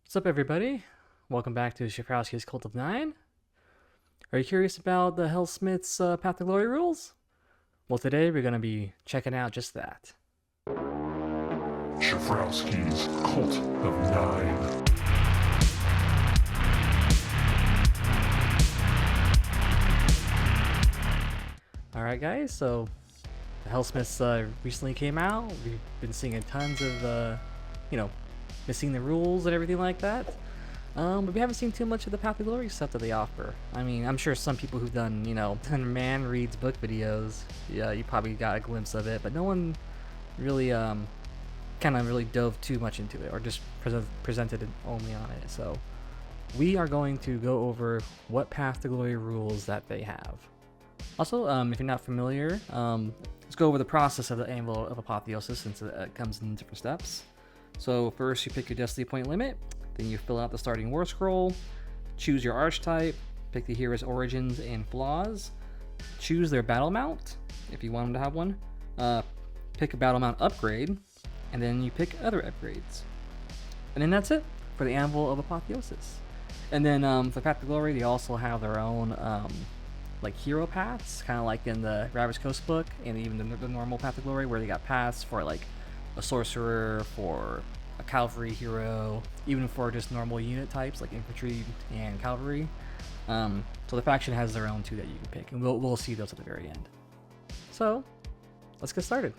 What's up, everybody? Welcome back to Shurfrousky's Cult of Nine. Are you curious about the Helsmith's Path to Glory rules? Well, today we're going to be checking out just that. Shurfrousky's Cult of Nine. Alright, guys, so the Helsmiths recently came out. We've been seeing tons of, missing the rules and everything like that. But we haven't seen too much of the Path to Glory stuff that they offer. I mean, I'm sure some people who've done, man reads book videos, yeah, you probably got a glimpse of it, but no one really, kind of really dove too much into it, or just presented it only on it. So we are going to go over what Path to Glory rules that they have. Also, if you're not familiar, let's go over the process of the Anvil of Apotheosis, since it comes in different steps. So first you pick your destiny point limit, then you fill out the starting war scroll, choose your archetype, pick the hero's origins and flaws, choose their battle mount, if you want them to have one, pick a battle mount upgrade, and then you pick other upgrades. And then that's it for the Anvil of Apotheosis. And then for Path to Glory, they also have their own like hero paths, kind of like in the Ravaged Coast book, and even the normal Path to Glory, where they got paths for like a sorcerer, for a cavalry hero, even for just normal unit types like infantry and cavalry. So the faction has their own too that you can pick, and we'll see those at the very end. So let's get started.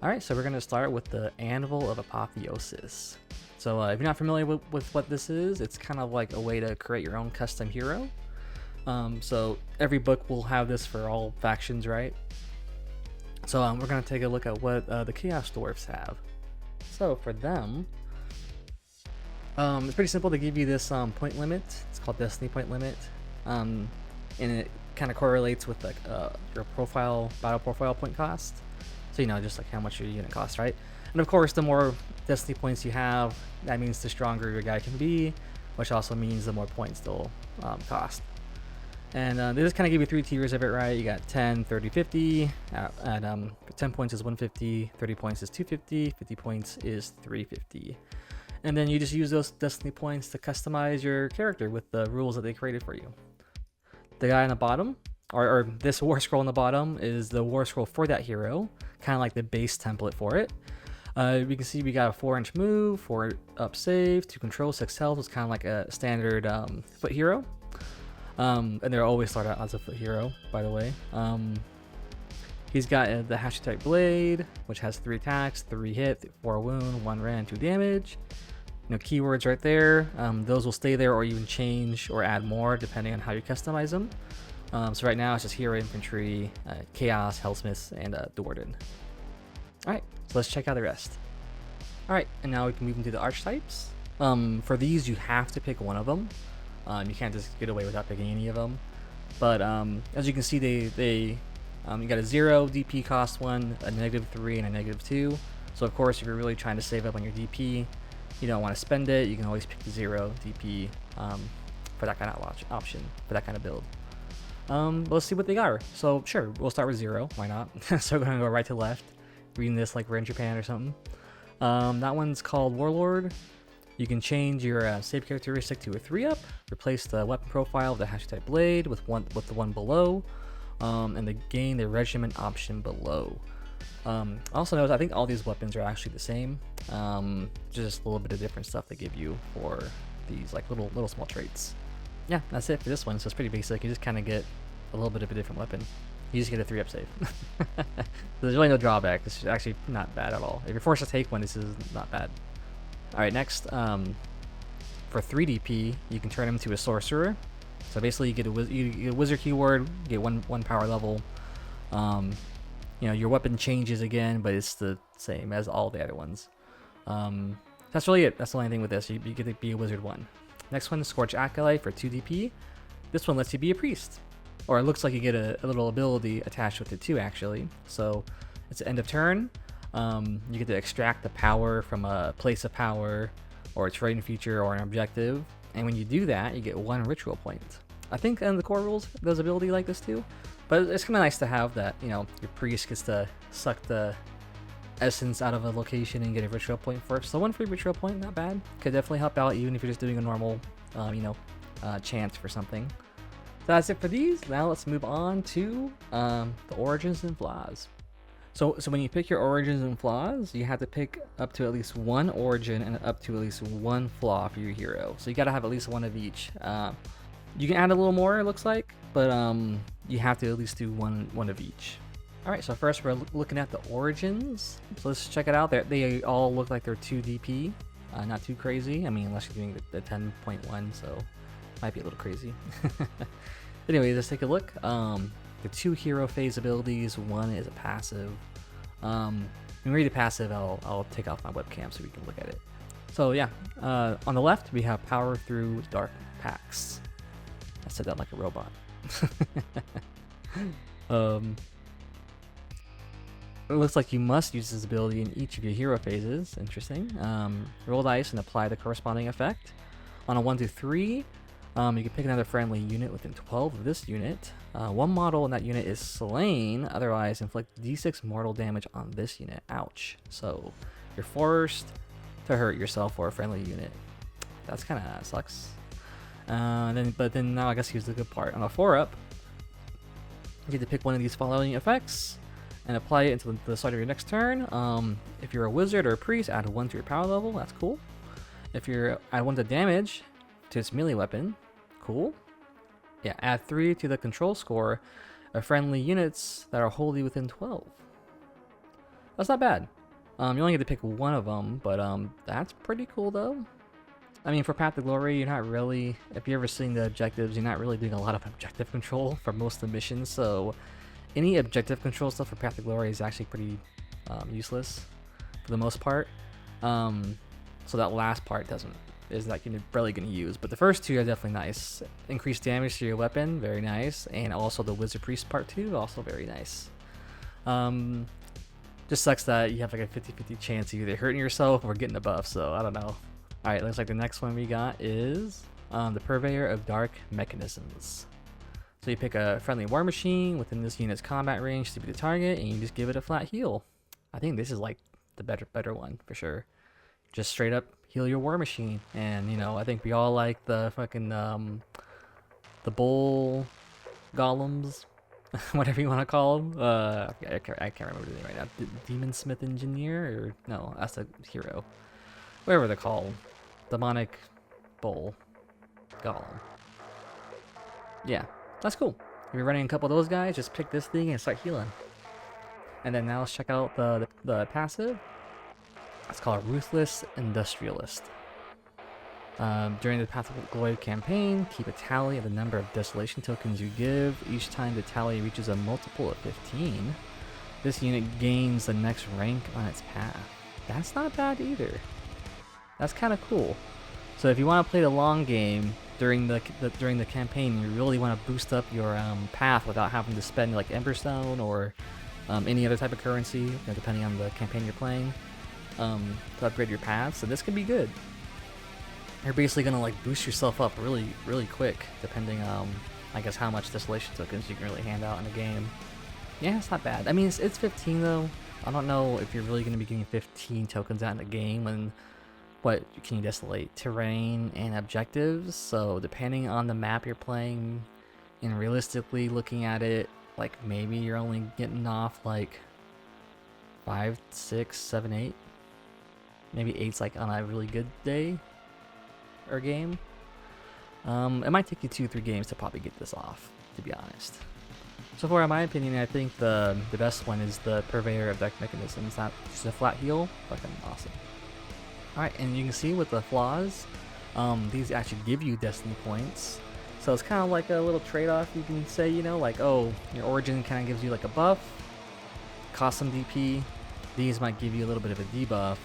All right, so we're going to start with the Anvil of Apotheosis. So if you're not familiar with what this is, it's kind of like a way to create your own custom hero. So every book will have this for all factions, right? So we're going to take a look at what the Chaos Dwarfs have. So for them, it's pretty simple. They give you this point limit. It's called Destiny Point Limit. And it kind of correlates with like your battle profile point cost. So just like how much your unit costs, right? And of course, the more Destiny points you have, that means the stronger your guy can be, which also means the more points they'll cost. And they just kind of give you 3 tiers of it, right? You got 10, 30, 50. At 10 points is 150, 30 points is 250, 50 points is 350. And then you just use those Destiny points to customize your character with the rules that they created for you. The guy on the bottom, or this war scroll on the bottom, is the war scroll for that hero, kind of like the base template for it. We can see we got a 4-inch move, 4 up save, 2 control, 6 health. It's kind of like a standard foot hero. And they'll always start out as a foot hero, by the way. He's got the Hashutite blade, which has 3 attacks, 3 hit, 4 wound, 1 rend, 2 damage. Keywords right there. Those will stay there or even change or add more depending on how you customize them. So right now it's just hero, infantry, chaos, Helsmith, and Dwarden. Alright, so let's check out the rest. Alright, and now we can move into the archetypes. For these, you have to pick one of them. You can't just get away without picking any of them. But as you can see, you got a 0 DP cost one, a -3, and a -2. So of course, if you're really trying to save up on your DP, you don't want to spend it, you can always pick the 0 DP for that kind of option, for that kind of build. Let's see what they got. So sure, we'll start with 0. Why not? So we're gonna go right to left, reading this like we're in Japan or something. That one's called Warlord. You can change your save characteristic to a 3-up, replace the weapon profile of the Hashutite blade with the one below, and then gain the regiment option below. Also notice, I think all these weapons are actually the same, just a little bit of different stuff they give you for these like little small traits. Yeah, that's it for this one. So it's pretty basic. You just kind of get a little bit of a different weapon. You just get a 3-up save. There's really no drawback. This is actually not bad at all. If you're forced to take one, this is not bad. Alright, next, for 3 DP, you can turn him into a sorcerer. So basically you get a wizard keyword, you get one power level. Your weapon changes again, but it's the same as all the other ones. That's really it. That's the only thing with this. You get to be a wizard 1. Next one is Scorch Acolyte for 2 DP. This one lets you be a priest. Or it looks like you get a little ability attached with it too, actually. So it's end of turn. You get to extract the power from a place of power, or a trading feature, or an objective. And when you do that, you get 1 ritual point. I think in the core rules, there's ability like this too. But it's kind of nice to have that, your priest gets to suck the essence out of a location and get a ritual point for it. So 1 free ritual point, not bad. Could definitely help out even if you're just doing a normal, chance for something. So that's it for these. Now let's move on to the origins and flaws. So when you pick your origins and flaws, you have to pick up to at least 1 origin and up to at least 1 flaw for your hero. So you gotta have at least 1 of each. You can add a little more, it looks like, but you have to at least do one of each. All right, so first we're looking at the origins. So let's check it out. They all look like they're 2 DP, not too crazy. I mean, unless you're doing the 10.1, so might be a little crazy. Anyway, let's take a look. The 2 hero phase abilities. 1 is a passive. When we read the passive, I'll take off my webcam so we can look at it. So yeah, on the left we have power through dark pacts. I said that like a robot. It looks like you must use this ability in each of your hero phases. Interesting. Roll dice and apply the corresponding effect. On a 1 to 3, you can pick another friendly unit within 12 of this unit. 1 model in that unit is slain, otherwise inflict d6 mortal damage on this unit. Ouch. So you're forced to hurt yourself or a friendly unit. That's kind of sucks. But then now I guess here's the good part. On a 4-up, you get to pick one of these following effects and apply it into the start of your next turn. If you're a wizard or a priest, add 1 to your power level. That's cool. If you're add 1 to damage to its melee weapon, cool. Yeah, add 3 to the control score of friendly units that are wholly within 12. That's not bad. You only get to pick 1 of them, but that's pretty cool though. I mean, for Path to Glory, you're not really, if you're ever seeing the objectives, you're not really doing a lot of objective control for most of the missions, so any objective control stuff for Path to Glory is actually pretty useless for the most part. So that last part is not barely going to use, but the first 2 are definitely nice. Increased damage to your weapon, very nice, and also the Wizard Priest part 2, also very nice. Just sucks that you have like a 50-50 chance of either hurting yourself or getting a buff, so I don't know. Alright, looks like the next one we got is the Purveyor of Dark Mechanisms. So you pick a friendly war machine within this unit's combat range to be the target, and you just give it a flat heal. I think this is like the better one for sure. Just straight up heal your war machine, and I think we all like the fucking the bull golems, whatever you want to call them. I can't remember the name right now. Demon Smith Engineer, or no, that's a hero. Whatever they're called, demonic bull golem. Yeah. That's cool. If you're running a couple of those guys, just pick this thing and start healing. And then now let's check out the passive. It's called Ruthless Industrialist. During the Path of Glory campaign, keep a tally of the number of desolation tokens you give. Each time the tally reaches a multiple of 15, this unit gains the next rank on its path. That's not bad either. That's kind of cool. So if you want to play the long game during the campaign, you really want to boost up your path without having to spend like Emberstone or any other type of currency, depending on the campaign you're playing, to upgrade your paths. So this could be good. You're basically gonna like boost yourself up really quick, depending I guess how much desolation tokens you can really hand out in a game. Yeah, it's not bad. I mean, it's 15 though. I don't know if you're really gonna be getting 15 tokens out in the game when. What can you desolate? Terrain and objectives. So depending on the map you're playing, and realistically looking at it, like maybe you're only getting off like 5, 6, 7, 8. Maybe 8's like on a really good day or game. It might take you 2-3 games to probably get this off, to be honest. So far, in my opinion, I think the best one is the Purveyor of Dark Mechanisms. Not just a flat heal, fucking awesome. Alright, and you can see with the flaws, these actually give you destiny points. So it's kind of like a little trade-off, you can say, like, oh, your origin kind of gives you like a buff, cost some DP. These might give you a little bit of a debuff,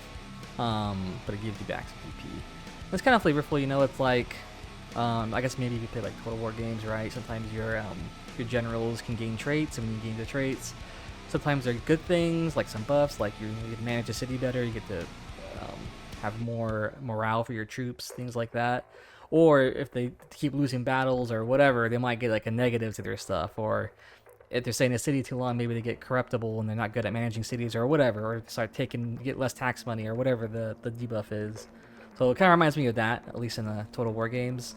but it gives you back some DP. It's kind of flavorful, it's like, I guess maybe if you play like Total War games, right? Sometimes your generals can gain traits, and when you gain the traits, sometimes they're good things, like some buffs, like you can manage a city better, you get to have more morale for your troops, things like that. Or if they keep losing battles or whatever, they might get like a negative to their stuff. Or if they're staying in a city too long, maybe they get corruptible and they're not good at managing cities or whatever, or start get less tax money or whatever the debuff is. So it kind of reminds me of that, at least in the Total War games.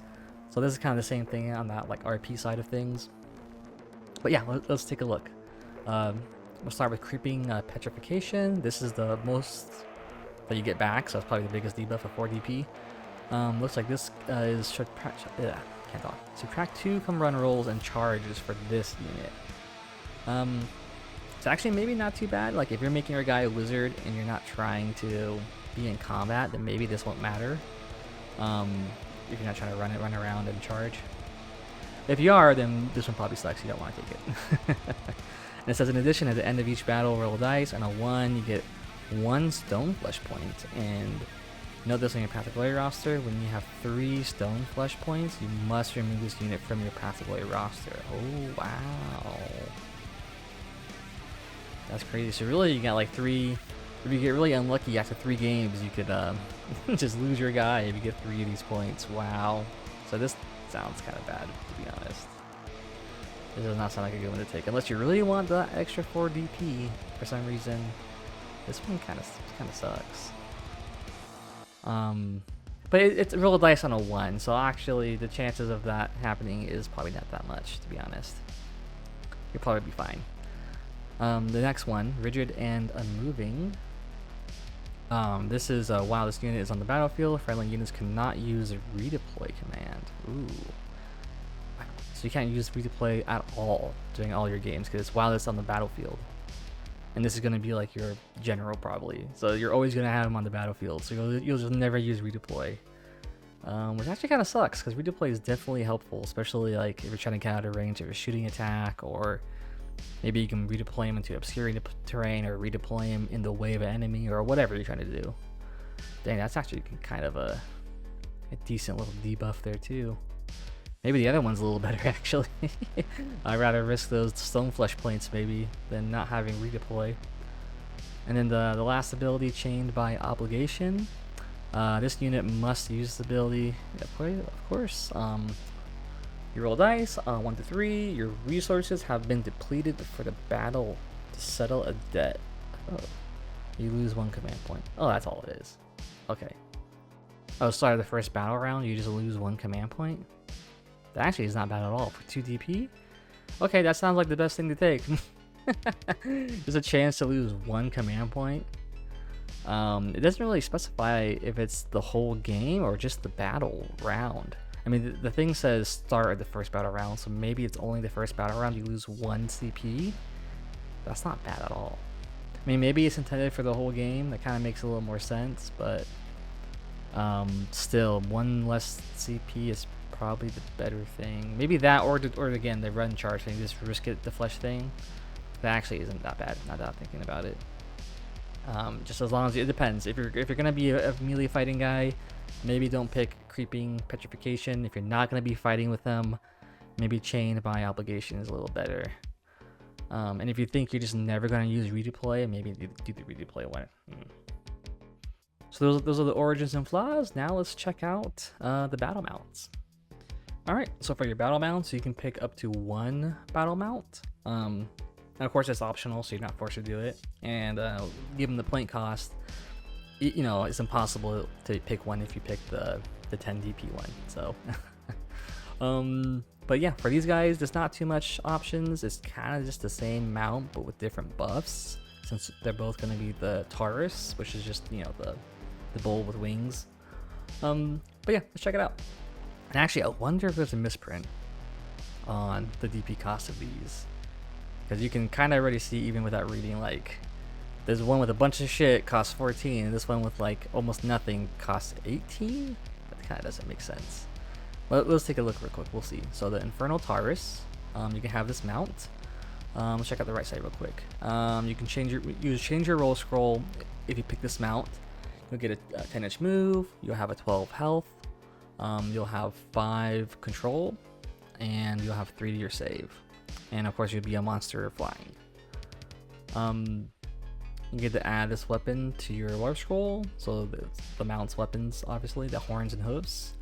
So this is kind of the same thing on that like RP side of things. But yeah, let's take a look. We'll start with Creeping Petrification. This is the most that you get back, so it's probably the biggest debuff of 4 DP. Looks like this is subtract 2 come run rolls and charges for this unit. It's actually maybe not too bad. Like if you're making your guy a wizard and you're not trying to be in combat, then maybe this won't matter. If you're not trying to run around and charge. If you are, then this one probably sucks. You don't want to take it. And it says, in addition, at the end of each battle, roll dice. On a 1, you get 1 stone flesh point. And note this on your Path of Glory roster. When you have 3 stone flesh points, you must remove this unit from your Path of Glory roster. Oh, wow. That's crazy. So really, you got like 3... If you get really unlucky after 3 games, you could just lose your guy if you get 3 of these points. Wow. So this sounds kind of bad, to be honest. This does not sound like a good one to take. Unless you really want that extra 4 DP for some reason. This one kind of sucks. But it's roll dice on a 1, so actually the chances of that happening is probably not that much, to be honest. You'll probably be fine. The next one, Rigid and Unmoving. This is while this unit is on the battlefield, friendly units cannot use a redeploy command. Ooh. So you can't use redeploy at all during all your games because it's while it's on the battlefield. And this is going to be like your general probably. So you're always going to have him on the battlefield. So you'll just never use redeploy. Which actually kind of sucks because redeploy is definitely helpful, especially like if you're trying to get out of range of a shooting attack, or maybe you can redeploy him into obscuring terrain, or redeploy him in the way of an enemy, or whatever you're trying to do. Dang, that's actually kind of a decent little debuff there too. Maybe the other one's a little better actually. I'd rather risk those stone flesh points maybe than not having redeploy. And then the last ability, Chained by Obligation. This unit must use this ability, of course. You roll dice, 1 to 3. Your resources have been depleted for the battle to settle a debt. Oh. You lose 1 command point. Oh, that's all it is. Okay. Oh, sorry, the first battle round, you just lose 1 command point? That actually is not bad at all. For 2 DP? Okay, that sounds like the best thing to take. There's a chance to lose 1 command point. It doesn't really specify if it's the whole game or just the battle round. I mean, the thing says start at the first battle round, so maybe it's only the first battle round you lose 1 CP. That's not bad at all. I mean, maybe it's intended for the whole game. That kind of makes a little more sense, but still, 1 less CP is probably the better thing. Maybe that, or again, the run charge thing, just risk it, the flesh thing. That actually isn't that bad, now that I'm thinking about it. Just as long as it depends. If you're gonna be a melee fighting guy, maybe don't pick Creeping Petrification. If you're not gonna be fighting with them, maybe Chained by Obligation is a little better. And if you think you're just never gonna use redeploy, maybe do the redeploy one. So those are the origins and flaws. Now let's check out the battle mounts. Alright, so for your battle mounts, you can pick up to 1 battle mount. And of course it's optional, so you're not forced to do it. And given the point cost, you know, it's impossible to pick one if you pick the 10 DP one. So but yeah, for these guys, there's not too much options. It's kind of just the same mount but with different buffs, since they're both going to be the Taurus, which is just, you know, the bull with wings. But yeah, let's check it out. And actually, I wonder if there's a misprint on the DP cost of these, because you can kind of already see, even without reading, like there's one with a bunch of shit costs 14, and this one with like almost nothing costs 18. That kind of doesn't make sense. Well, let's take a look real quick. We'll see. So the Infernal Taurus, you can have this mount. Let's check out the right side real quick. You can change your roll scroll. If you pick this mount, you'll get a 10-inch move. You'll have a 12 health. You'll have 5 control, and you'll have 3 to your save. And of course, you'll be a monster flying. You get to add this weapon to your war scroll. So the mount's weapons, obviously, the horns and hooves.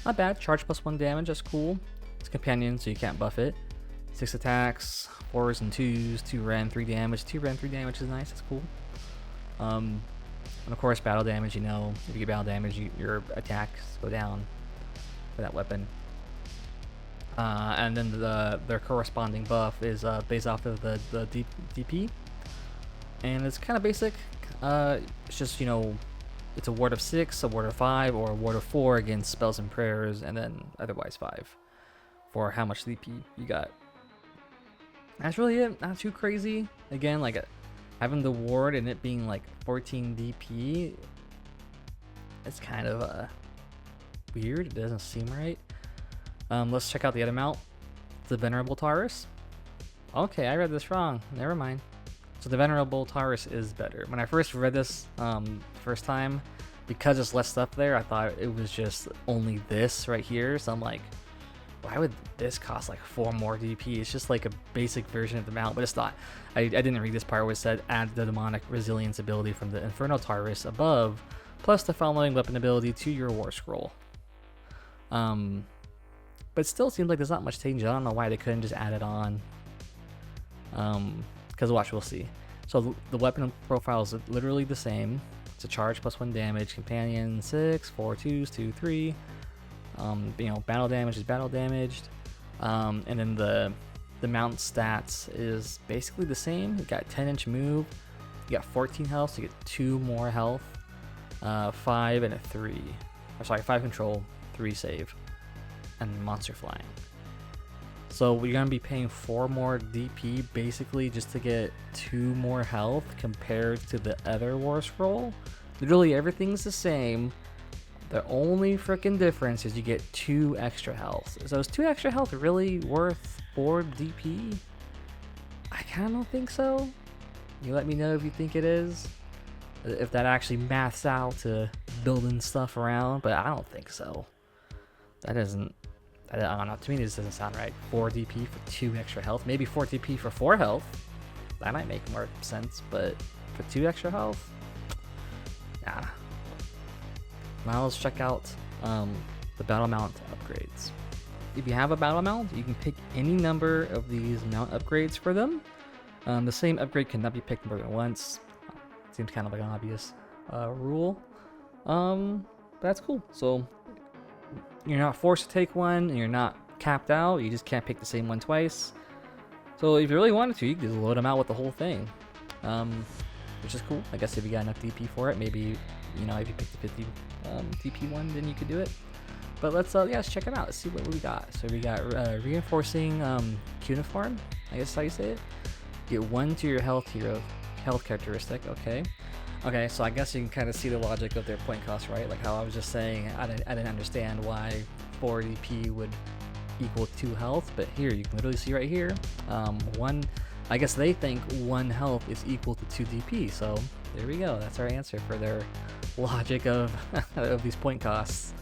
Not bad. Charge +1 damage. That's cool. It's companion, so you can't buff it. 6 attacks, 4s and 2s, 2 rend, 3 damage. 2 rend, 3 damage is nice. That's cool. And of course, battle damage. You know, if you get battle damage, your attacks go down for that weapon. And then their corresponding buff is based off of the DP, and it's kind of basic. It's just, you know, it's a ward of 6, a ward of 5, or a ward of 4 against spells and prayers, and then otherwise 5 for how much DP you got. That's really it. Not too crazy. Again, like having the ward and it being like 14 DP, it's kind of weird. It doesn't seem right. Let's check out the other mount, the Venerable Taurus. Okay, I read this wrong. Never mind. So the Venerable Taurus is better. When I first read this first time, because there's less stuff there, I thought it was just only this right here. So I'm like, why would this cost like 4 more DP? It's just like a basic version of the mount, but it's not. I didn't read this part where it said add the demonic resilience ability from the Infernal Taurus above, plus the following weapon ability to your war scroll. But it still seems like there's not much change. I don't know why they couldn't just add it on. Because watch, we'll see. So the weapon profile is literally the same. It's a charge plus 1 damage, companion 6, 4 2s, 2 3. You know, battle damage is battle damaged. And then the mount stats is basically the same. You got 10-inch move, you got 14 health, so you get 2 more health, 5 and a 3. Or sorry, 5 control, 3 save, and monster flying. So you're gonna be paying 4 more DP basically just to get 2 more health compared to the other war scroll. Literally everything's the same. The only freaking difference is you get 2 extra health. So is 2 extra health really worth 4 DP? I kind of don't think so. You let me know if you think it is. If that actually maths out to building stuff around, but I don't think so. That isn't, I don't know, to me this doesn't sound right. 4 DP for 2 extra health, maybe 4 DP for 4 health. That might make more sense, but for 2 extra health? Nah. Now let's check out the battle mount upgrades. If you have a battle mount, you can pick any number of these mount upgrades for them. The same upgrade cannot be picked more than once. Seems kind of like an obvious rule. But that's cool. So you're not forced to take one, and you're not capped out. You just can't pick the same one twice. So if you really wanted to, you could just load them out with the whole thing, which is cool. I guess if you got enough DP for it, maybe, you know, if you picked the 50 DP one, then you could do it. But let's let's check it out. Let's see what we got. So we got reinforcing cuneiform. I guess that's how you say it. Get 1 to your health characteristic. Okay, so I guess you can kind of see the logic of their point cost, right? Like how I was just saying, I didn't understand why 4 DP would equal 2 health, but here you can literally see right here, 1. I guess they think 1 health is equal to 2 DP. So there we go. That's our answer for their logic of of these point costs.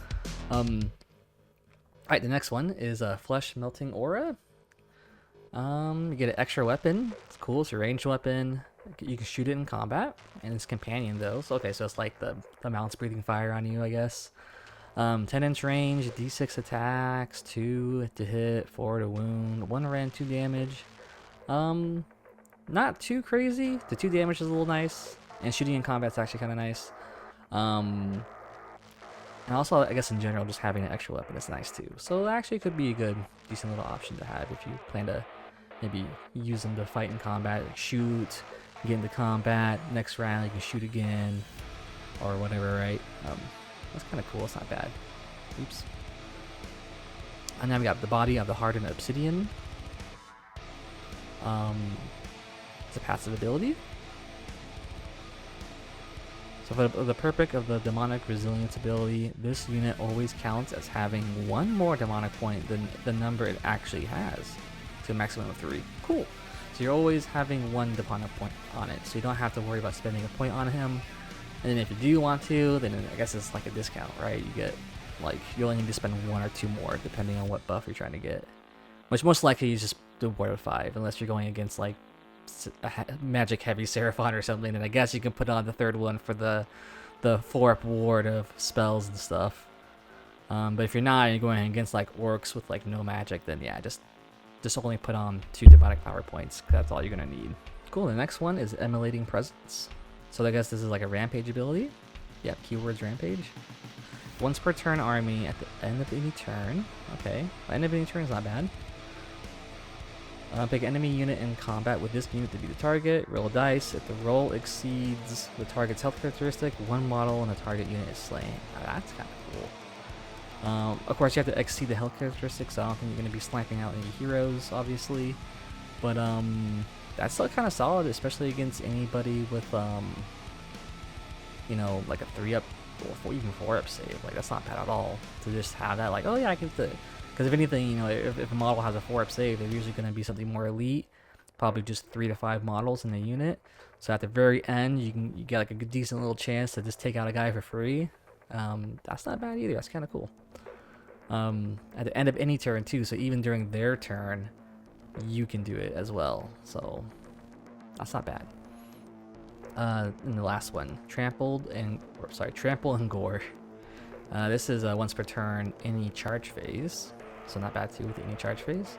Alright, the next one is a flesh melting aura. You get an extra weapon. It's cool. It's a ranged weapon. You can shoot it in combat, and it's companion though. So okay, so it's like the mount's breathing fire on you, I guess. 10-inch range, d6 attacks, 2 to hit, 4 to wound, 1 rend, 2 damage. Not too crazy. The 2 damage is a little nice, and shooting in combat's actually kind of nice. And also, I guess in general, just having an extra weapon is nice too. So it actually could be a good, decent little option to have if you plan to maybe use them to fight in combat, like shoot, get into combat, next round you can shoot again, or whatever, right? That's kind of cool. It's not bad. Oops. And then we got the body of the hardened obsidian. It's a passive ability. So for the purpose of the demonic resilience ability, this unit always counts as having 1 more demonic point than the number it actually has, to a maximum of 3. Cool. So you're always having 1 demonic point on it, so you don't have to worry about spending a point on him. And then if you do want to, then I guess it's like a discount, right? You get, like, you only need to spend 1 or 2 more depending on what buff you're trying to get. Which most likely is just the ward of 5, unless you're going against like a magic heavy Seraphon or something, then I guess you can put on the 3rd one for the 4-up ward of spells and stuff. But if you're not, and you're going against like orcs with like no magic, then yeah, just just only put on 2 demonic power points, 'cause that's all you're gonna need. Cool, the next one is Emulating Presence. So I guess this is like a rampage ability. Yep, keywords rampage. Once per turn army at the end of any turn. Okay, the end of any turn is not bad. Pick enemy unit in combat with this unit to be the target. Roll a dice. If the roll exceeds the target's health characteristic, one model and the target unit is slain. That's kind of cool. Of course, you have to exceed the health characteristics, so I don't think you're going to be sniping out any heroes, obviously. But that's still kind of solid, especially against anybody with, you know, like a 3-up or even 4-up save. Like, that's not bad at all to just have that. Like, oh yeah, I can do it. Because if anything, you know, if a model has a 4-up save, they're usually going to be something more elite, probably just 3 to 5 models in the unit. So at the very end, you get like a good, decent little chance to just take out a guy for free. That's not bad either. That's kind of cool. At the end of any turn too, so even during their turn, you can do it as well. So that's not bad. And the last one, Trample and Gore. This is once per turn, any charge phase. So not bad too with any charge phase.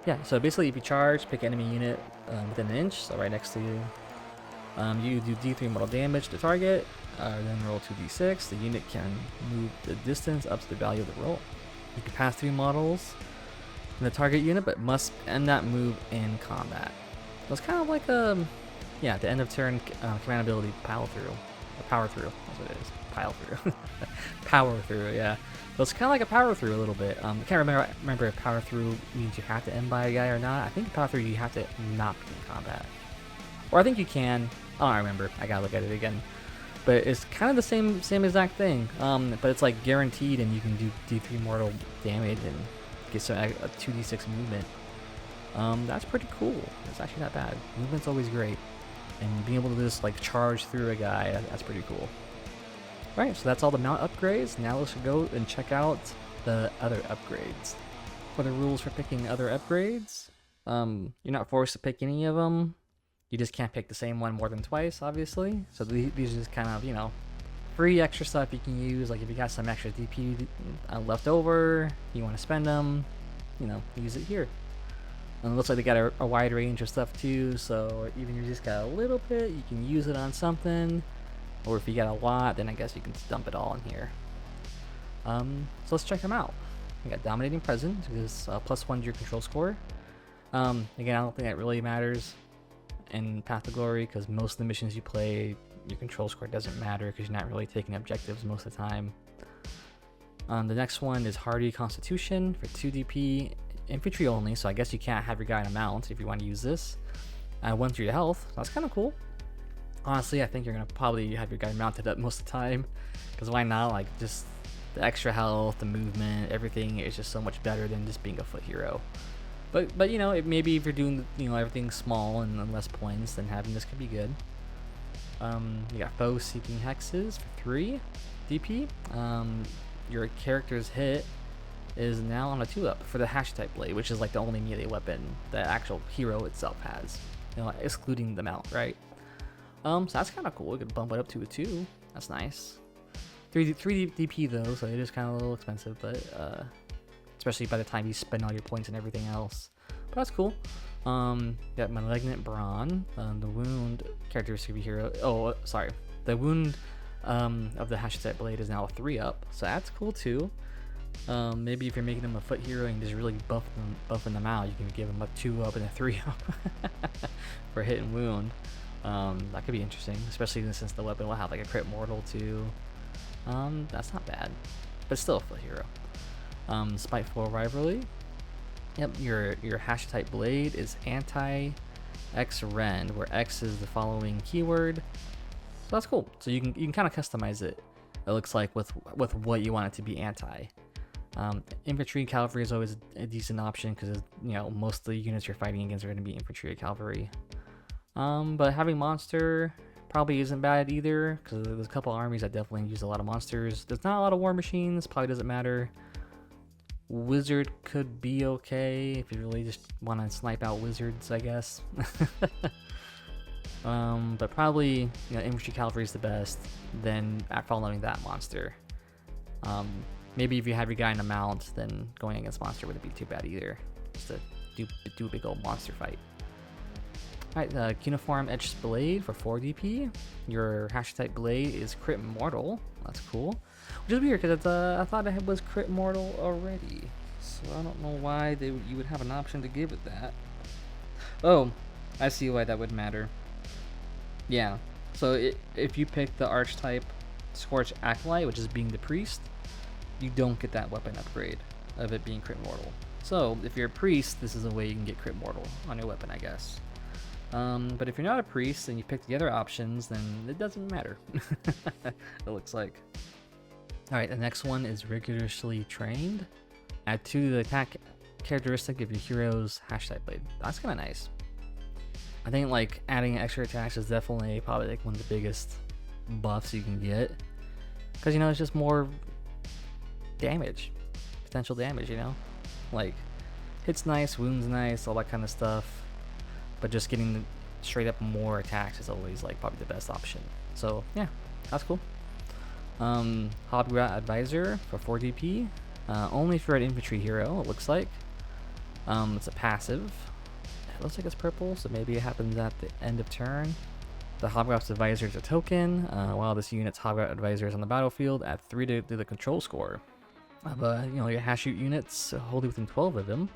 Yeah, so basically if you charge, pick enemy unit within an inch, so right next to you. You do D3 mortal damage to target, then roll 2d6. The unit can move the distance up to the value of the roll. You can pass 3 models in the target unit, but must end that move in combat. So it's kind of like yeah, at the end of turn command ability power through. That's what it is. Pile through. Power through, yeah. So it's kind of like a power through a little bit. I can't remember if power through means you have to end by a guy or not. I think power through you have to not be in combat. Or I think you can. I don't remember. I gotta look at it again. But it's kind of the same exact thing. But it's like guaranteed, and you can do D3 mortal damage and get some a 2d6 movement. That's pretty cool. It's actually not bad. Movement's always great, and being able to just like charge through a guy, that's pretty cool. Alright, so that's all the mount upgrades. Now let's go and check out the other upgrades. What are the rules for picking other upgrades? You're not forced to pick any of them. You just can't pick the same one more than twice, obviously. So these are just kind of, you know, free extra stuff you can use. Like if you got some extra DP left over, you want to spend them, you know, use it here. And it looks like they got a wide range of stuff too. So even if you just got a little bit, you can use it on something. Or if you got a lot, then I guess you can dump it all in here. So let's check them out. We got Dominating Presence, which is +1 to your control score. Again, I don't think that really matters in Path to Glory, because most of the missions you play, your control score doesn't matter because you're not really taking objectives most of the time. The next one is Hardy Constitution for 2 DP, infantry only, so I guess you can't have your guy in a mount if you want to use this. 1 to your health, so that's kind of cool. Honestly, I think you're going to probably have your guy mounted up most of the time, because why not? Like, just the extra health, the movement, everything is just so much better than just being a foot hero. But you know, maybe if you're doing, you know, everything small and less points, then having this could be good. You got Foe Seeking Hexes for 3 DP. Your character's hit is now on a 2-up for the Hashutite blade, which is like the only melee weapon the actual hero itself has, you know, excluding the mount, right? So that's kind of cool. We could bump it up to a 2. That's nice. 3 DP though, so it is kind of a little expensive, but especially by the time you spend all your points and everything else. But that's cool. Got Malignant Brawn. The wound characteristic of your hero. Oh, sorry. The wound of the Hashutite blade is now a 3-up, so that's cool too. Maybe if you're making them a foot hero and just really buffing them out, you can give them a 2-up and a 3-up for hit and wound. That could be interesting, especially since the weapon will have like a crit mortal too. That's not bad, but still a foot hero. Spiteful Rivalry. Yep, your Hashutite blade is anti-X rend, where X is the following keyword. So that's cool. So you can kind of customize it. It looks like with what you want it to be anti. Infantry cavalry is always a decent option because, you know, most of the units you're fighting against are going to be infantry or cavalry. But having monster probably isn't bad either, because there's a couple armies that definitely use a lot of monsters. There's not a lot of war machines, probably doesn't matter. Wizard could be okay if you really just want to snipe out wizards, I guess. But probably, you know, infantry cavalry is the best. Then following that, monster. Maybe if you have your guy in a mount, then going against monster wouldn't be too bad either. just to do a big old monster fight. Alright, Cuneiform Edged Blade for 4 DP. Your Hashutite Blade is crit mortal. That's cool. Which is weird because I thought it was crit mortal already. So I don't know why you would have an option to give it that. Oh, I see why that would matter. Yeah, so if you pick the Archetype Scorch Acolyte, which is being the priest, you don't get that weapon upgrade of it being crit mortal. So if you're a priest, this is a way you can get crit mortal on your weapon, I guess. But if you're not a priest and you pick the other options, then it doesn't matter. It looks like. Alright, the next one is Rigorously Trained. Add 2 to the attack characteristic of your hero's Hashutite Blade. That's kind of nice. I think like adding extra attacks is definitely probably like one of the biggest buffs you can get. Because, you know, it's just more damage. Potential damage, you know? Like, hits nice, wounds nice, all that kind of stuff. But just getting straight up more attacks is always like probably the best option. So yeah, that's cool. Hobgrat Advisor for 4 DP. Only if you're an infantry hero, it looks like. It's a passive. It looks like it's purple, so maybe it happens at the end of turn. The Hobgrat's Advisor is a token. While this unit's Hobgrat Advisor is on the battlefield, add 3 to the control score of your Hashut units, wholly within 12 of them.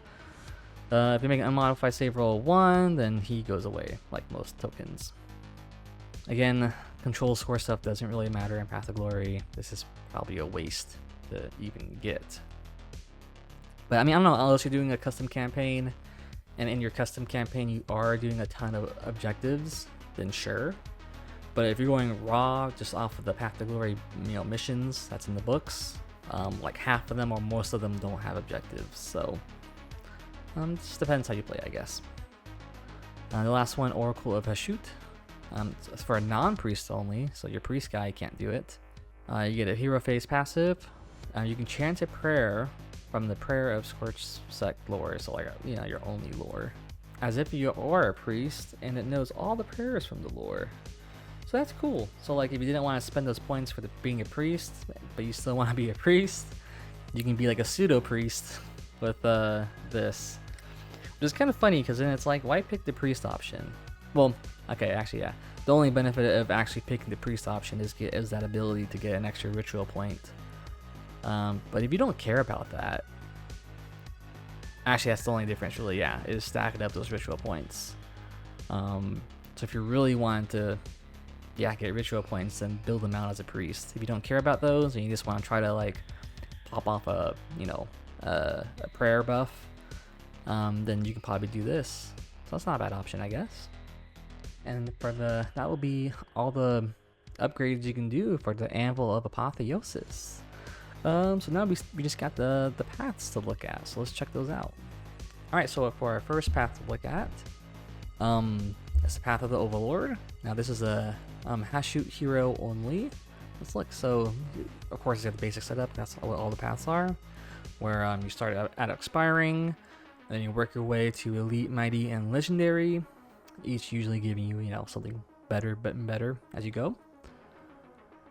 If you make an unmodified save roll 1, then he goes away, like most tokens. Again, control score stuff doesn't really matter in Path of Glory. This is probably a waste to even get. But I mean, I don't know, unless you're doing a custom campaign, and in your custom campaign you are doing a ton of objectives, then sure. But if you're going raw, just off of the Path of Glory, missions that's in the books, like half of them or most of them don't have objectives, so it just depends how you play, I guess. The last one, Oracle of Hashut. It's for a non-priest only, so your priest guy can't do it. You get a hero phase passive. You can chant a prayer from the Prayer of Scorched Sect lore, so like your only lore, as if you are a priest, and it knows all the prayers from the lore. So that's cool. So like if you didn't want to spend those points for being a priest, but you still want to be a priest, you can be like a pseudo priest with this. Which is kind of funny because then it's like, why pick the priest option? Well, okay, actually, yeah. The only benefit of actually picking the priest option is that ability to get an extra ritual point. But if you don't care about that, actually, that's the only difference, really. Yeah, is stacking up those ritual points. So if you really want to, get ritual points, then build them out as a priest. If you don't care about those and you just want to try to like pop off a prayer buff, then you can probably do this. So that's not a bad option, I guess. And that will be all the upgrades you can do for the Anvil of Apotheosis. So now we just got the paths to look at, so let's check those out. Alright, so for our first path to look at, it's the Path of the Overlord. Now this is a Hashut hero only. Let's look. So of course you have the basic setup, that's what all the paths are, where you start at expiring, then you work your way to elite, mighty, and legendary, each usually giving you something better and better as you go.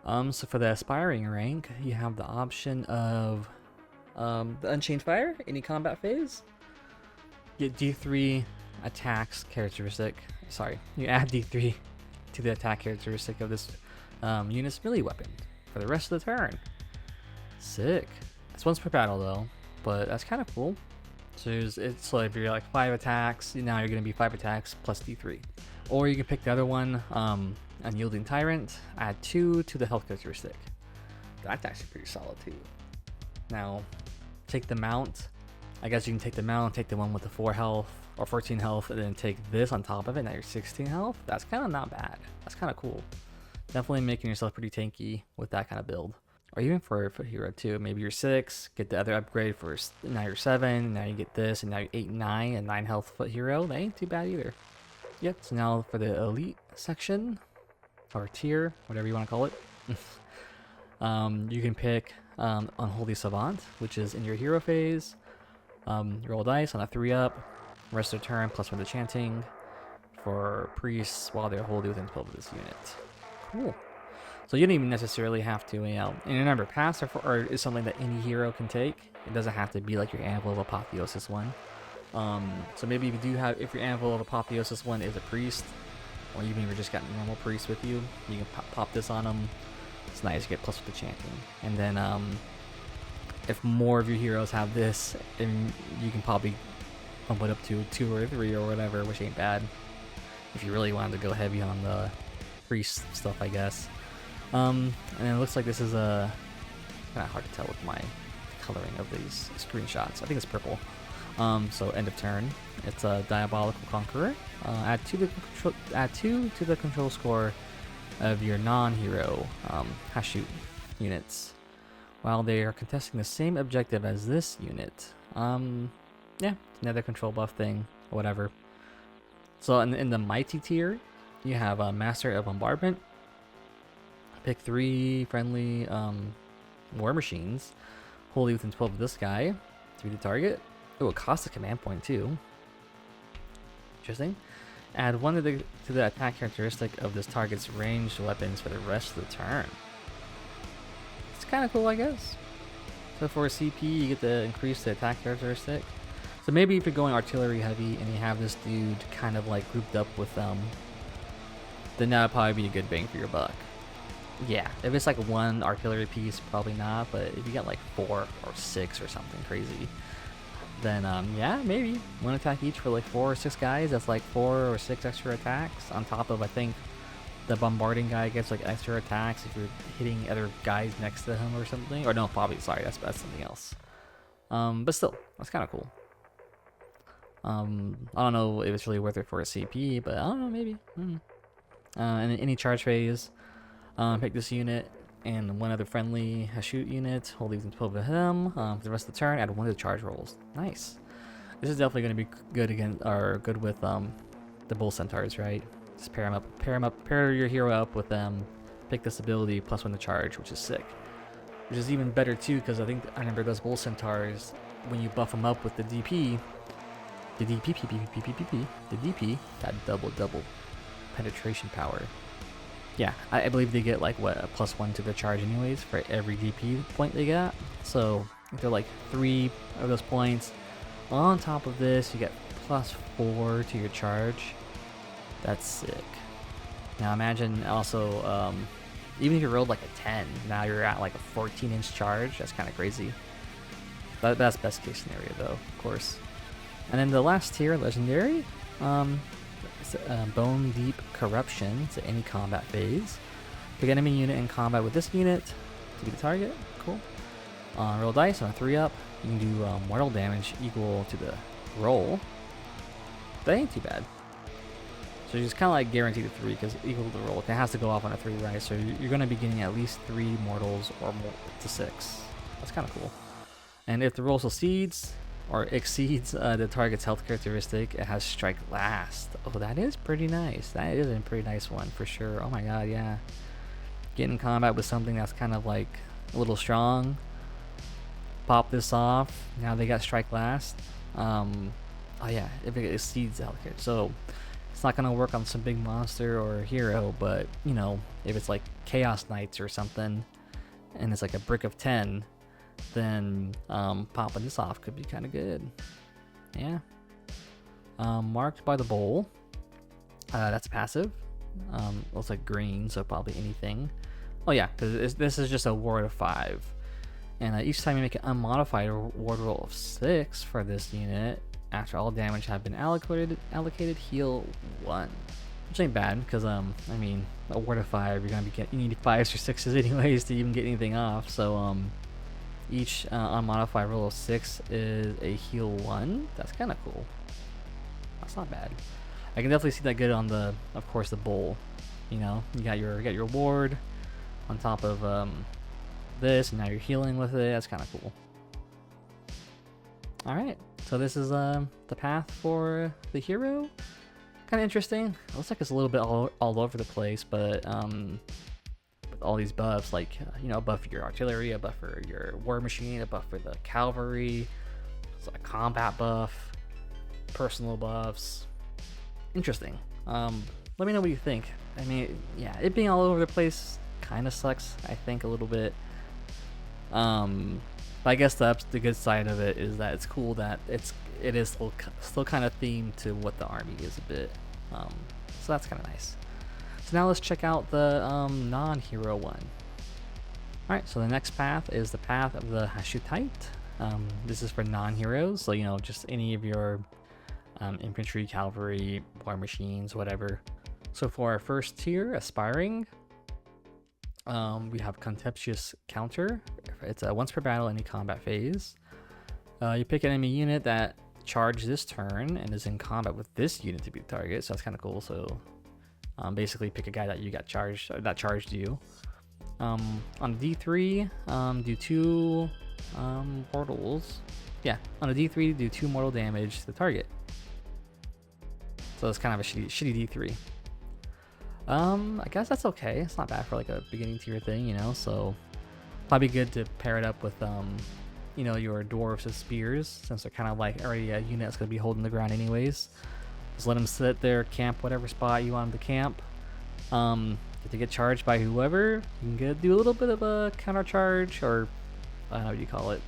So for the aspiring rank, you have the option of the Unchained Fire, any combat phase. Get D3 attacks characteristic. Sorry, you add D3 to the attack characteristic of this unit's melee weapon for the rest of the turn. Sick. It's once per battle though, but that's kind of cool. So it's like if you're like 5 attacks, now you're going to be 5 attacks plus D3. Or you can pick the other one, Unyielding Tyrant, add 2 to the health characteristic. That's actually pretty solid too. Now, take the mount. I guess you can take the mount, take the one with the 4 health or 14 health, and then take this on top of it, now you're 16 health. That's kind of not bad. That's kind of cool. Definitely making yourself pretty tanky with that kind of build. Or even for hero too. Maybe you're 6, get the other upgrade for, now you're 7, now you get this, and now you're 8, 9, and 9 health foot hero. That ain't too bad either. Yep, so now for the elite section, or tier, whatever you want to call it. You can pick Unholy Savant, which is in your hero phase. Roll dice on a 3-up, rest of the turn, +1 to chanting for priests while they're wholly within 12 of this unit. Cool. So you don't even necessarily have to, and remember, paths is something that any hero can take. It doesn't have to be like your Anvil of Apotheosis one. So maybe if you do have, if your Anvil of Apotheosis one is a priest, or even if you just got normal priest with you, you can pop this on them. It's nice, you get plus with the chanting. And then if more of your heroes have this, and you can probably bump it up to 2 or 3 or whatever, which ain't bad. If you really wanted to go heavy on the priest stuff, I guess. And it looks like this is a kind of hard to tell with my coloring of these screenshots. I think it's purple. So end of turn. It's a Diabolical Conqueror. Add 2 to the control score of your non-hero Hashut units, while they are contesting the same objective as this unit. Yeah, another control buff thing, or whatever. So in the mighty tier, you have a Master of Bombardment. Pick 3 friendly war machines, wholly within 12 of this guy, through the target. It will cost a command point too. Interesting. Add 1 to the attack characteristic of this target's ranged weapons for the rest of the turn. It's kind of cool, I guess. So for a CP, you get to increase the attack characteristic. So maybe if you're going artillery heavy and you have this dude kind of like grouped up with them, then that would probably be a good bang for your buck. Yeah, if it's like 1 artillery piece, probably not, but if you got like 4 or 6 or something crazy, then yeah, maybe 1 attack each for like 4 or 6 guys. That's like 4 or 6 extra attacks on top of, I think the bombarding guy gets like extra attacks if you're hitting other guys next to him or something. Or no, probably, sorry, that's something else. But still, that's kind of cool. I don't know if it's really worth it for a CP, but I don't know, maybe. And in any charge phase, pick this unit and 1 other friendly Hashut unit, hold these in 12 of them. For the rest of the turn, add 1 to the charge rolls. Nice. This is definitely going to be good against, or good with the bull centaurs, right? Just pair your hero up with them. Pick this ability plus 1 to charge, which is sick. Which is even better too, because I remember those bull centaurs, when you buff them up with the DP, the DP got double penetration power. Yeah, I believe they get like what, a plus 1 to the charge anyways for every DP point they got. So if they're like 3 of those points, on top of this you get plus 4 to your charge. That's sick. Now imagine also, even if you rolled like a 10, now you're at like a 14-inch charge. That's kind of crazy. That's best case scenario though, of course. And then the last tier, legendary, Bone Deep Corruption to any combat phase. Pick enemy unit in combat with this unit to be the target. Cool. Roll dice on a 3-up. You can do mortal damage equal to the roll. That ain't too bad. So you're just kind of like guaranteed a 3 because equal to the roll. It has to go off on a 3, right? So you're going to be getting at least 3 mortals or more to 6. That's kind of cool. And if the roll succeeds or exceeds the target's health characteristic, it has strike last. Oh, that is pretty nice. That is a pretty nice one for sure. Oh my god, yeah. Get in combat with something that's kind of like a little strong. Pop this off. Now they got strike last. Oh yeah, if it exceeds the health character. So it's not gonna work on some big monster or hero, but you know, if it's like Chaos Knights or something, and it's like a brick of 10, then popping this off could be kind of good. Yeah. Marked by the bowl. That's passive. Looks like green, so probably anything. Oh yeah, because this is just a ward of 5. And each time you make an unmodified ward roll of 6 for this unit, after all damage have been allocated, heal 1. Which ain't bad, because I mean, a ward of 5, you need 5s or 6s anyways to even get anything off. So each unmodified roll of 6 is a heal 1. That's kind of cool. That's not bad. I can definitely see that good on the, of course, the bowl. You know, you got your ward on top of this, and now you're healing with it. That's kind of cool. All right, so this is the path for the hero. Kind of interesting. It looks like it's a little bit all over the place, but with all these buffs, like you know, a buff for your artillery, a buff for your war machine, a buff for the cavalry, it's a combat buff, personal buffs. Interesting. Let me know what you think. I mean, yeah, it being all over the place kind of sucks, I think, a little bit. But I guess the good side of it is that it's cool that it's it is still kind of themed to what the army is a bit. So that's kind of nice. So now let's check out the non-hero one. Alright, so the next path is the path of the Hashutite. This is for non-heroes, so you know, just any of your infantry, cavalry, war machines, whatever. So for our first tier, aspiring, we have Contemptuous Counter. It's a once per battle, any combat phase. You pick an enemy unit that charged this turn and is in combat with this unit to be the target, so that's kind of cool. So basically pick a guy that you got charged, or that charged you. On D3, do 2 mortals. Yeah, on a D3, do 2 mortal damage to the target. So it's kind of a shitty D3. I guess that's okay. It's not bad for like a beginning tier thing, you know. So probably good to pair it up with you know, your dwarves with spears, since they're kind of like already a unit that's gonna be holding the ground anyways. Just let them sit there, camp whatever spot you want them to camp. If they get charged by whoever, you can do a little bit of a counter charge, or I don't know what you call it.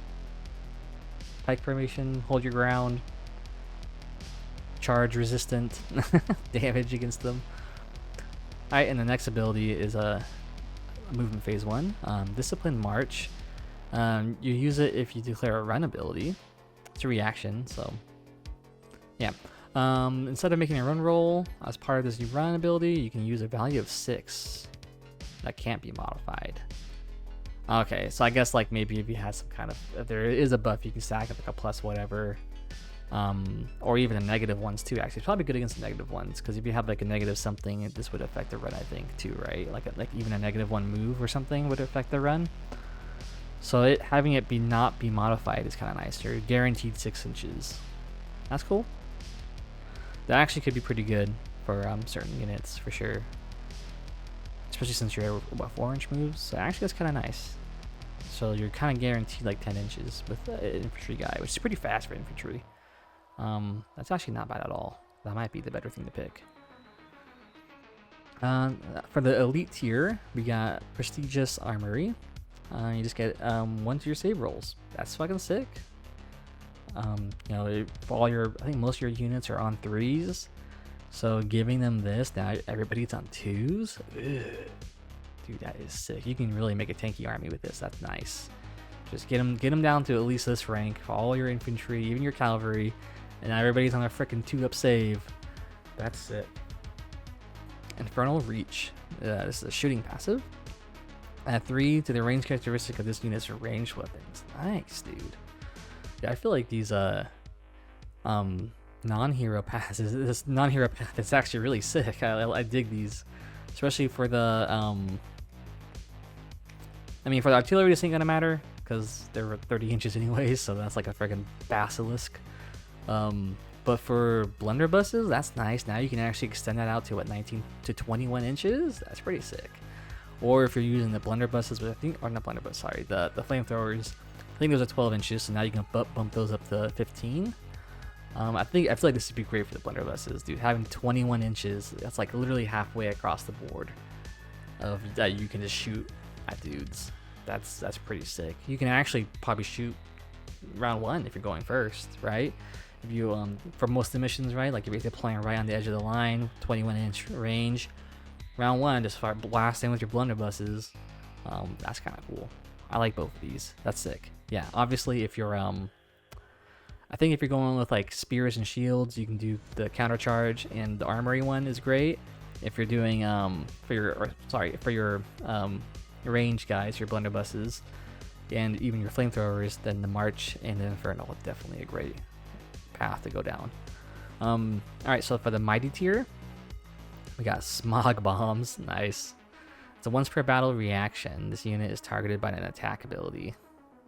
Pike formation, hold your ground, charge resistant, damage against them. Alright, and the next ability is a movement phase 1, Disciplined March. You use it if you declare a run ability. It's a reaction, so yeah. Instead of making a run roll as part of this new run ability, you can use a value of 6 that can't be modified. Okay, so I guess like maybe if you had some kind of, if there is a buff, you can stack up like a plus whatever, or even a negative ones too. Actually, it's probably good against the negative ones, because if you have like a negative something, this would affect the run, I think, too, right? Like even a -1 move or something would affect the run. So having it not be modified is kind of nice. You're guaranteed 6 inches. That's cool. That actually could be pretty good for certain units for sure. Especially since you're what, 4-inch moves. So actually that's kind of nice. So you're kind of guaranteed like 10 inches with an infantry guy, which is pretty fast for infantry. That's actually not bad at all. That might be the better thing to pick. For the elite tier, we got Prestigious Armory. You just get 1 to your save rolls. That's fucking sick. You know, for all your, I think most of your units are on 3s, so giving them this, now everybody's on 2s. Ugh. Dude, that is sick. You can really make a tanky army with this. That's nice. Just get them down to at least this rank for all your infantry, even your cavalry, and now everybody's on a freaking 2-up save. That's it. Infernal Reach. This is a shooting passive. Add 3 to the range characteristic of this unit's ranged weapons. Nice, dude. Yeah, I feel like these non-hero passes, this non-hero path is actually really sick. I dig these, especially for the I mean, for the artillery, this ain't gonna matter because they're 30 inches anyways, so that's like a freaking basilisk. But for blunderbusses, that's nice. Now you can actually extend that out to what, 19 to 21 inches. That's pretty sick. Or if you're using the blunderbusses, but I think, or not blunderbuss, sorry, the flamethrowers. I think those are 12 inches, so now you can bump those up to 15. I feel like this would be great for the blunderbusses, dude. Having 21 inches, that's like literally halfway across the board of that you can just shoot at dudes. That's pretty sick. You can actually probably shoot round 1 if you're going first, right? If you for most of the missions, right, like you're basically playing right on the edge of the line, 21-inch range. Round 1, just start blasting with your blunderbusses. That's kind of cool. I like both of these. That's sick. Yeah, obviously if you're I think if you're going with like spears and shields, you can do the counter charge, and the armory one is great. If you're doing for your range guys, your blunderbusses, and even your flamethrowers, then the March and the Infernal is definitely a great path to go down. Alright, so for the mighty tier, we got Smog Bombs. Nice. It's a once per battle reaction. This unit is targeted by an attack ability.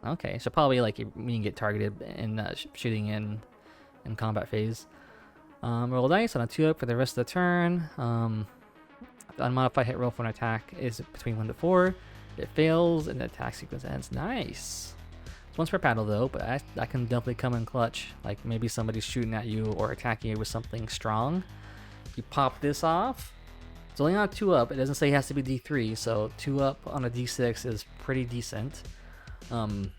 Okay, so probably like when you get targeted in shooting in combat phase. Roll dice on a 2-up for the rest of the turn. The unmodified hit roll for an attack is between 1 to 4. It fails and the attack sequence ends. Nice. It's once per battle though, but that can definitely come in clutch. Like maybe somebody's shooting at you or attacking you with something strong. You pop this off. It's only on a 2-up. It doesn't say it has to be D3, so 2-up on a D6 is pretty decent. And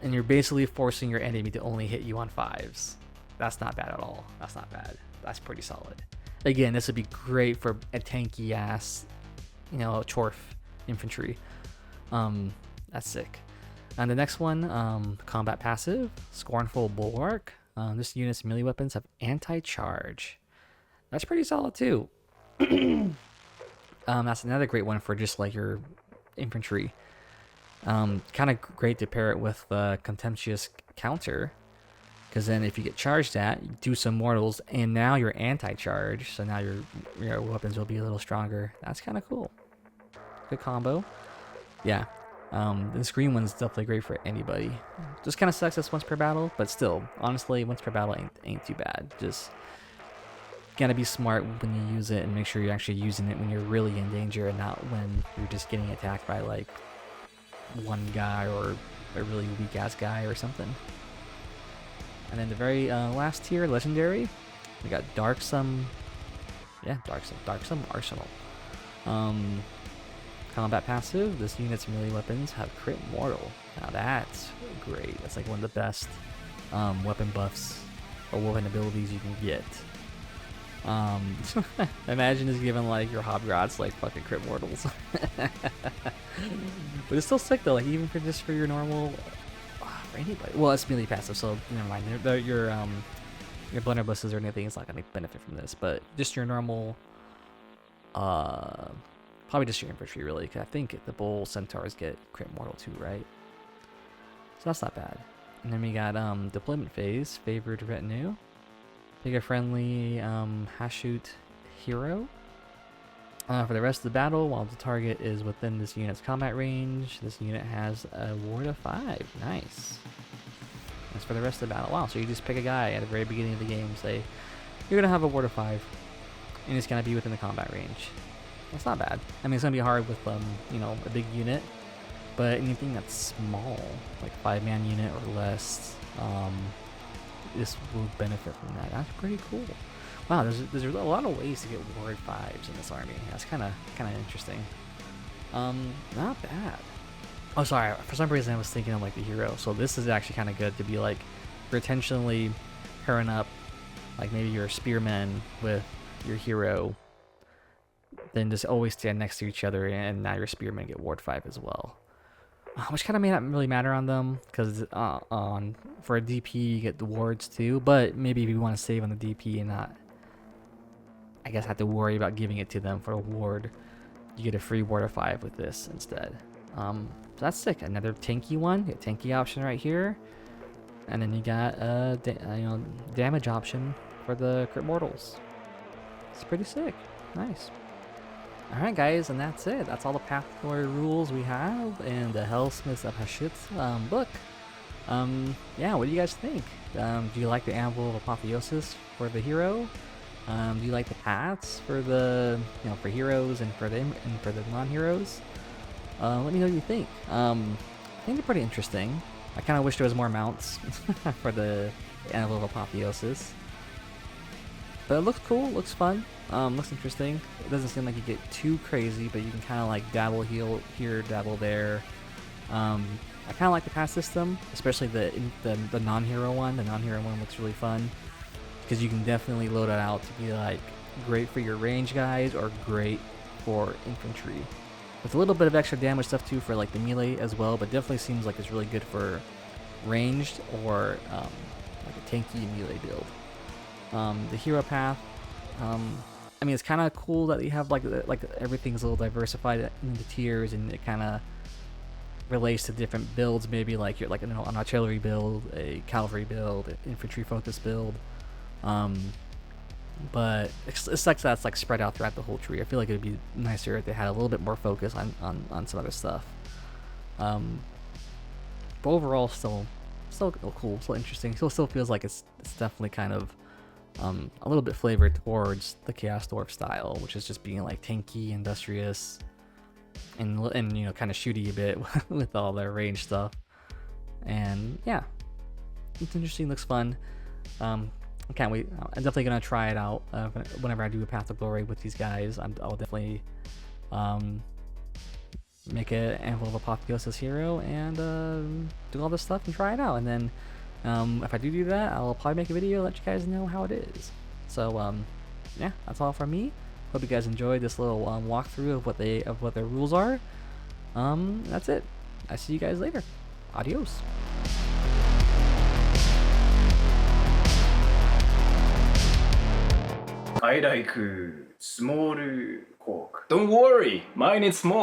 you're basically forcing your enemy to only hit you on 5s. That's not bad at all. That's not bad. That's pretty solid. Again, this would be great for a tanky ass, you know, Chorf infantry. That's sick. And the next one, combat passive, Scornful Bulwark. This unit's melee weapons have anti-charge. That's pretty solid too. That's another great one for just like your infantry. Kind of great to pair it with Contemptuous Counter, because then if you get charged at, you do some mortals, and now you're anti-charge, so now your weapons will be a little stronger. That's kind of cool. Good combo. Yeah. This green one's definitely great for anybody. Just kind of sucks that's once per battle, but still, honestly, once per battle ain't too bad. Just gotta be smart when you use it and make sure you're actually using it when you're really in danger and not when you're just getting attacked by like one guy or a really weak ass guy or something. And then the very last tier, legendary, we got Darksome. Yeah, Darksome Arsenal. Combat passive, this unit's melee weapons have crit mortal. Now that's great. That's like one of the best weapon buffs or weapon abilities you can get. Imagine just giving like your hobgrots like fucking crit mortals. But it's still sick though, like even for just for your normal for anybody. Well, it's melee passive, so never mind. Your blunderbusses or anything is not gonna benefit from this, but just your normal probably just your infantry really, because I think the bull centaurs get crit mortal too, right? So that's not bad. And then we got deployment phase, favored retinue. Pick a friendly Hashut hero. For the rest of the battle, while the target is within this unit's combat range, this unit has a ward of 5. Nice. That's for the rest of the battle. Wow, so you just pick a guy at the very beginning of the game, say, you're going to have a ward of 5, and it's going to be within the combat range. That's not bad. I mean, it's going to be hard with, you know, a big unit, but anything that's small, like 5-man unit or less, this will benefit from that. That's pretty cool. Wow, there's a lot of ways to get ward 5s in this army. That's kind of interesting. Not bad. Oh, sorry. For some reason, I was thinking of like the hero. So this is actually kind of good to be like potentially pairing up, like maybe your spearmen with your hero. Then just always stand next to each other, and now your spearmen get ward 5 as well. Which kind of may not really matter on them, because for a DP you get the wards too, but maybe if you want to save on the DP and not, I guess, have to worry about giving it to them for a ward, you get a free ward of 5 with this instead. So that's sick. Another tanky one, a tanky option right here, and then you got damage option for the crit mortals. It's pretty sick. Nice. Alright guys, and that's it. That's all the Path Glory rules we have in the Helsmits of Hashut book. Yeah, what do you guys think? Do you like the Anvil of Apotheosis for the hero? Do you like the paths for the for heroes and for the non-heroes? Let me know what you think. I think they're pretty interesting. I kind of wish there was more mounts for the Anvil of Apotheosis. But it looks cool, looks fun, looks interesting. It doesn't seem like you get too crazy, but you can kind of like dabble here, dabble there. I kind of like the pass system, especially the non-hero one. The non-hero one looks really fun because you can definitely load it out to be like great for your range guys or great for infantry. With a little bit of extra damage stuff too for like the melee as well, but definitely seems like it's really good for ranged or like a tanky melee build. The hero path, I mean, it's kind of cool that you have like everything's a little diversified into tiers, and it kind of relates to different builds. Maybe like you're like an artillery build, a cavalry build, an infantry focus build. But it's like that's like spread out throughout the whole tree. I feel like it'd be nicer if they had a little bit more focus on some other stuff. But overall, still cool, still interesting. Still feels like it's definitely kind of a little bit flavored towards the Chaos Dwarf style, which is just being like tanky, industrious, and kind of shooty a bit with all their range stuff. And yeah, it's interesting, looks fun. I can't wait. I'm definitely gonna try it out whenever I do a Path of Glory with these guys. I'll definitely make an Anvil of Apotheosis hero and do all this stuff and try it out, and then If I do that, I'll probably make a video, let you guys know how it is. So yeah, that's all from me. Hope you guys enjoyed this little walkthrough of what their rules are. That's it. I see you guys later. Adios. I like small cork. Don't worry, mine is small.